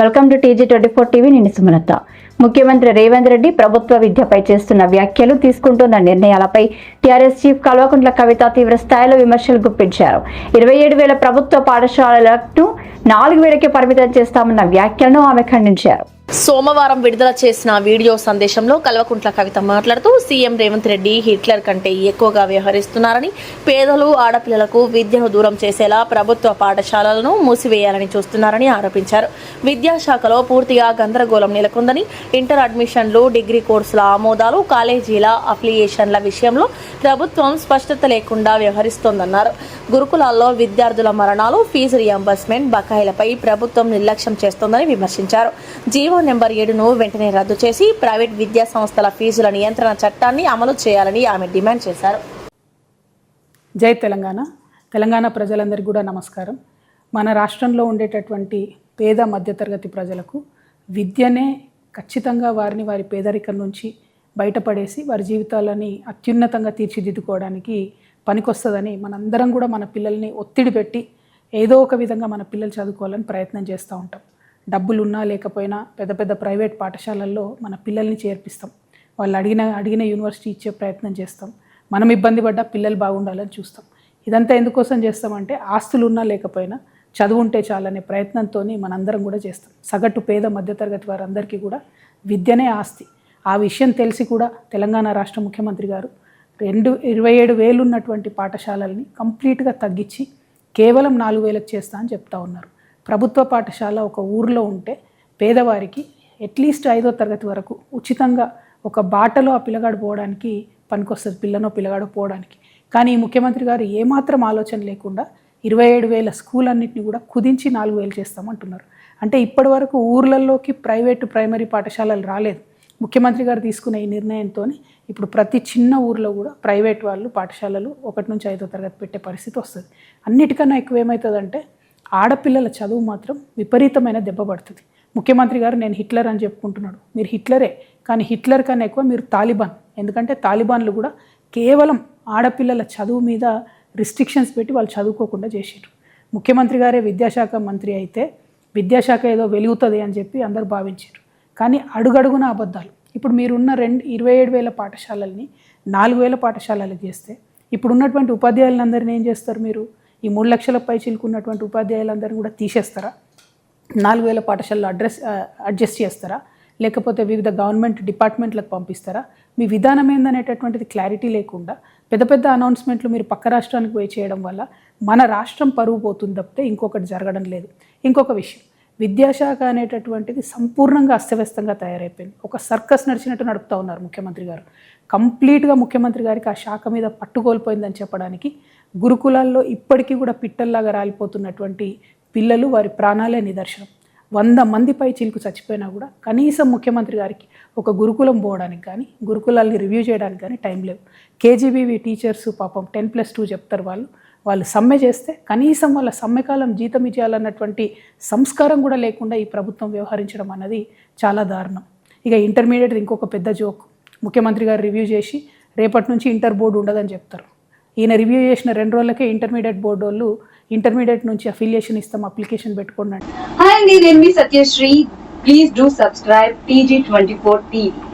Welcome to TG24 TV. నేను సుమలత. ముఖ్యమంత్రి రేవంత్ రెడ్డి ప్రభుత్వ విద్యపై చేస్తున్న వ్యాఖ్యలు, తీసుకుంటున్న నిర్ణయాలపై టీఆర్ఎస్ చీఫ్ కల్వకుంట్ల కవిత తీవ్ర స్థాయిలో విమర్శలు గుప్పించారు. 27,000 ప్రభుత్వ పాఠశాలలను 4,000కే పరిమితం చేస్తామన్న వ్యాఖ్యలను ఆమె ఖండించారు. సోమవారం విడుదల చేసిన వీడియో సందేశంలో కల్వకుంట్ల కవిత మాట్లాడుతూ సీఎం రేవంత్ రెడ్డి హిట్లర్ కంటే ఎక్కువగా వ్యవహరిస్తున్నారని, పేదలు, ఆడపిల్లలకు విద్యను దూరం చేసేలా ప్రభుత్వ పాఠశాలలను మూసివేయాలని చూస్తున్నారని ఆరోపించారు. విద్యాశాఖలో పూర్తిగా గందరగోళం నెలకొందని, ఇంటర్ అడ్మిషన్లు, డిగ్రీ కోర్సుల ఆమోదాలు, కాలేజీల అఫిలియేషన్ల విషయంలో ప్రభుత్వం స్పష్టత లేకుండా వ్యవహరిస్తోందన్నారు. గురుకులాల్లో విద్యార్థుల మరణాలు, ఫీజు రియంబర్స్మెంట్ బకాయిలపై ప్రభుత్వం నిర్లక్ష్యం చేస్తోందని విమర్శించారు. జీవో నెంబర్ 7ను వెంటనే రద్దు చేసి ప్రైవేట్ విద్యా సంస్థల ఫీజుల నియంత్రణ చట్టాన్ని అమలు చేయాలని ఆమె డిమాండ్ చేశారు. జై తెలంగాణ. తెలంగాణ ప్రజలందరికీ కూడా నమస్కారం. మన రాష్ట్రంలో ఉండేటటువంటి పేద మధ్యతరగతి ప్రజలకు విద్యనే ఖచ్చితంగా వారిని వారి పేదరికం నుంచి బయటపడేసి వారి జీవితాలని అత్యున్నతంగా తీర్చిదిద్దుకోవడానికి పనికొస్తుందని మనందరం కూడా మన పిల్లల్ని ఒత్తిడి పెట్టి ఏదో ఒక విధంగా మన పిల్లలు చదువుకోవాలని ప్రయత్నం చేస్తూ ఉంటాం. డబ్బులు ఉన్నా లేకపోయినా పెద్ద పెద్ద ప్రైవేట్ పాఠశాలల్లో మన పిల్లల్ని చేర్పిస్తాం. వాళ్ళు అడిగిన యూనివర్సిటీ ఇచ్చే ప్రయత్నం చేస్తాం. మనం ఇబ్బంది పడ్డా పిల్లలు బాగుండాలని చూస్తాం. ఇదంతా ఎందుకోసం చేస్తామంటే ఆస్తులు ఉన్నా లేకపోయినా చదువు ఉంటే చాలనే ప్రయత్నంతో మనందరం కూడా చేస్తాం. సగటు పేద మధ్యతరగతి వారందరికీ కూడా విద్యనే ఆస్తి. ఆ విషయం తెలిసి కూడా తెలంగాణ రాష్ట్ర ముఖ్యమంత్రి గారు 27,000 ఉన్నటువంటి పాఠశాలల్ని కంప్లీట్గా తగ్గించి కేవలం 4,000కి చేస్తా అని చెప్తా ఉన్నారు. ప్రభుత్వ పాఠశాల ఒక ఊరిలో ఉంటే పేదవారికి అట్లీస్ట్ 5వ తరగతి వరకు ఉచితంగా ఒక బాటలో ఆ పిల్లగాడు పోవడానికి పనికొస్తుంది, పిల్లనో పిల్లగాడు పోవడానికి. కానీ ఈ ముఖ్యమంత్రి గారు ఏమాత్రం ఆలోచన లేకుండా 27,000 స్కూల్ అన్నింటినీ కూడా కుదించి 4,000 చేస్తామంటున్నారు. అంటే ఇప్పటి వరకు ఊర్లలోకి ప్రైవేటు ప్రైమరీ పాఠశాలలు రాలేదు. ముఖ్యమంత్రి గారు తీసుకున్న ఈ నిర్ణయంతో ఇప్పుడు ప్రతి చిన్న ఊర్లో కూడా ప్రైవేట్ వాళ్ళు పాఠశాలలు 1 నుంచి 5వ తరగతి పెట్టే పరిస్థితి వస్తుంది. అన్నిటికన్నా ఎక్కువ ఏమవుతుందంటే ఆడపిల్లల చదువు మాత్రం విపరీతమైన దెబ్బ పడుతుంది. ముఖ్యమంత్రి గారు నేను హిట్లర్ అని చెప్పుకుంటున్నాడు. మీరు హిట్లరే, కానీ హిట్లర్ కన్నా ఎక్కువ మీరు తాలిబాన్. ఎందుకంటే తాలిబాన్లు కూడా కేవలం ఆడపిల్లల చదువు మీద రిస్ట్రిక్షన్స్ పెట్టి వాళ్ళు చదువుకోకుండా చేసారు. ముఖ్యమంత్రి గారే విద్యాశాఖ మంత్రి అయితే విద్యాశాఖ ఏదో వెలుగుతుంది అని చెప్పి అందరు భావించారు. కానీ అడుగడుగున అబద్ధాలు. ఇప్పుడు మీరున్న 27,000 పాఠశాలల్ని 4,000 పాఠశాలలు చేస్తే ఇప్పుడు ఉన్నటువంటి ఉపాధ్యాయులందరినీ ఏం చేస్తారు? మీరు ఈ 3 లక్షల పై చిలుకున్నటువంటి ఉపాధ్యాయులందరినీ కూడా తీసేస్తారా? 4,000 పాఠశాలలో అడ్జస్ట్ చేస్తారా? లేకపోతే వివిధ గవర్నమెంట్ డిపార్ట్మెంట్లకు పంపిస్తారా? మీ విధానం ఏందనేటటువంటిది క్లారిటీ లేకుండా పెద్ద పెద్ద అనౌన్స్మెంట్లు మీరు పక్క రాష్ట్రానికి పోయి చేయడం వల్ల మన రాష్ట్రం పరువు పోతుంది తప్పితే ఇంకొకటి జరగడం లేదు. ఇంకొక విషయం, విద్యాశాఖ అనేటటువంటిది సంపూర్ణంగా అస్తవ్యస్తంగా తయారైపోయింది. ఒక సర్కస్ నడిచినట్టు నడుపుతూ ఉన్నారు ముఖ్యమంత్రి గారు. కంప్లీట్గా ముఖ్యమంత్రి గారికి ఆ శాఖ మీద పట్టుకోల్పోయిందని చెప్పడానికి గురుకులాల్లో ఇప్పటికీ కూడా పిట్టల్లాగా రాలిపోతున్నటువంటి పిల్లలు, వారి ప్రాణాలే నిదర్శనం. 100 మంది పై చిలుకు చచ్చిపోయినా కూడా కనీసం ముఖ్యమంత్రి గారికి ఒక గురుకులం పోవడానికి కానీ గురుకులాల్ని రివ్యూ చేయడానికి కానీ టైం లేవు. కేజీబీవీ టీచర్స్ పాపం 10+2 చెప్తారు. వాళ్ళు సమ్మె చేస్తే కనీసం వాళ్ళ సమ్మెకాలం జీతం ఇచ్చేయాలన్నటువంటి సంస్కారం కూడా లేకుండా ఈ ప్రభుత్వం వ్యవహరించడం అన్నది చాలా దారుణం. ఇక ఇంటర్మీడియట్ ఇంకొక పెద్ద జోక్. ముఖ్యమంత్రి గారు రివ్యూ చేసి రేపటి నుంచి ఇంటర్ బోర్డు ఉండదని చెప్తారు. ఈయన రివ్యూ చేసిన 2 రోజులకే ఇంటర్మీడియట్ బోర్డు వాళ్ళు ఇంటర్మీడియట్ నుంచి అఫిలియేషన్ ఇస్తాం, అప్లికేషన్ పెట్టుకోండి. హాయ్ అండి, నేను మీ Satyasri. Please do subscribe TG24 TV.